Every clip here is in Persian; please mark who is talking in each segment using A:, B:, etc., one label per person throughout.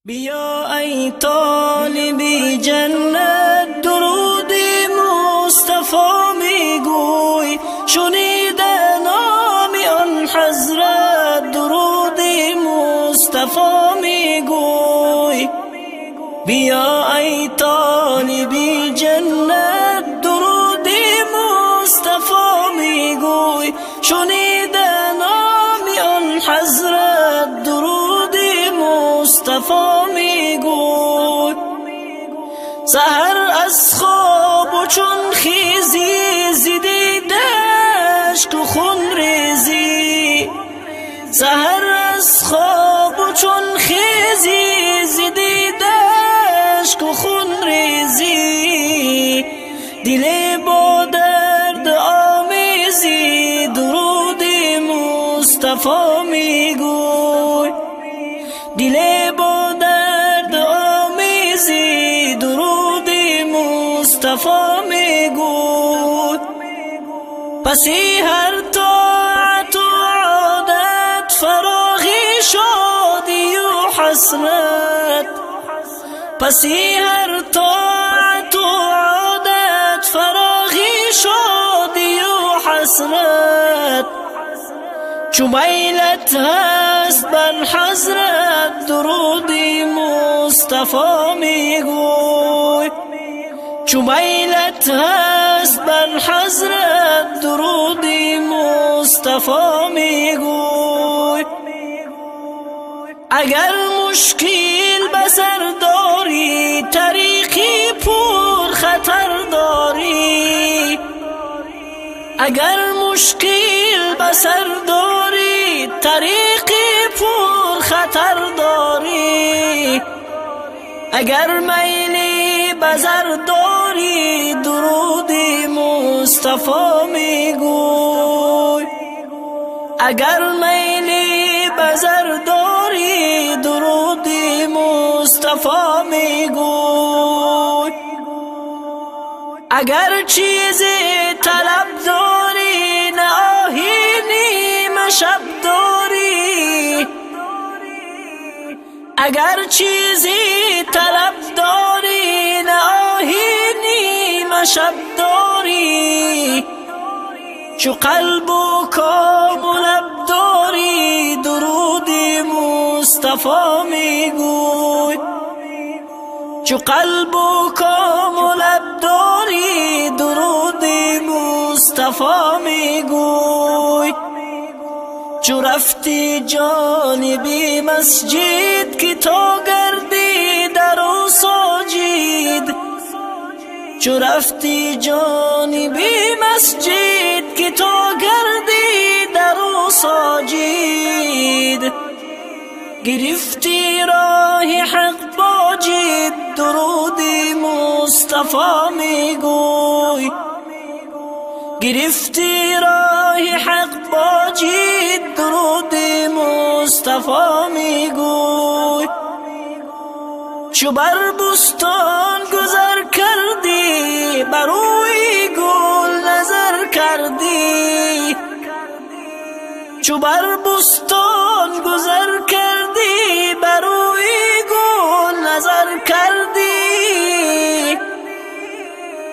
A: بیا ای طالبی جنت درود مصطفی میگوی، شنیده نام آن حضرت درود مصطفی میگوی. بیا ای طالبی جنت درود مصطفی میگوی، شنیده نام آن حضرت درود مصطفی میگوی. سحر از خواب و چون خیزی زیدی دشت و خون ریزی، سحر از خواب و چون خیزی زیدی دشت و خون ریزی، دل با درد آمیزی درود مصطفی میگوی. دل با درد آمیزی درود مصطفی میگوی. پسی هر طاعت و عادت فراغی شادی و حسرت، پسی هر طاعت و عادت فراغی شادی و حسرت، چو میلت هست بر حضرت درود مصطفی میگوی. چو میلت هست بر حضرت درود مصطفی میگوی. اگر مشکل بسر داری طریقی پر خطر داری، اگر مشکل بسر داری طریقی پر خطر داری، اگر میلی بزر داری درود مصطفی میگوی. اگر میلی بزر داری درود مصطفی میگوی. اگر چیزی طلب داری نه آهینی شب داری، اگر چیزی طلب داری نه آهینی شب داری، چو قلب و کام و لب داری درود مصطفی میگوی. چو قلب و کام و لب داری درود مصطفی میگوی. چو رفتی جانبی مسجد که تا گردی در و ساجد، چو رفتی جانبی مسجد که تا گردی در و ساجد، گرفتی راه حق با جد درود مصطفی میگوی. گرفتی راه حق با جد درود مصطفی میگوی. چو بر بستان گذر کردی بر روی گل نظر کردی، چو بر بستان گذر کردی بر روی گل نظر کردی،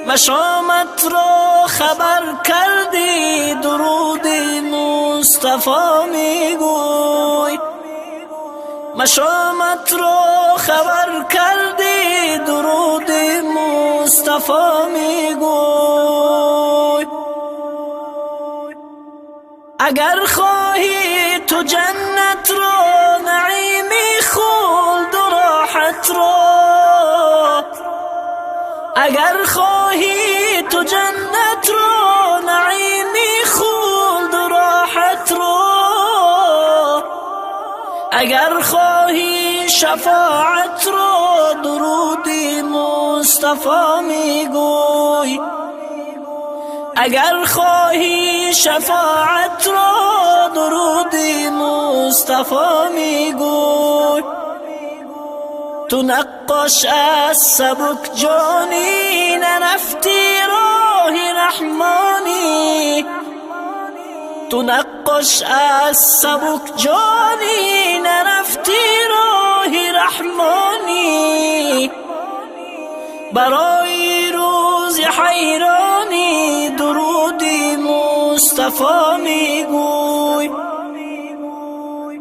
A: مشامت را خبر کردی درود مصطفی میگوی. مشامت را خبر کردی درود مصطفی میگوی. اگر خواهی تو جنت را نعیمی خلد و راحت را، اگر خواهی تو جنت را نعیمی خلد و راحت را، اگر خواهی شفاعت را درود مصطفی میگوی. اگر خواهی شفاعت را درود مصطفی میگوی. تو نقاش از سبک جانی نرفتی راه رحمانی، تو نقاش از سبک جانی نرفتی راه الهی رحمانی، برای روز حیرانی درودی مصطفی میگوی.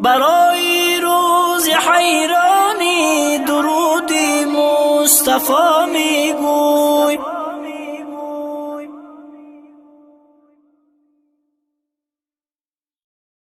A: برای روز حیرانی درودی مصطفی میگوی.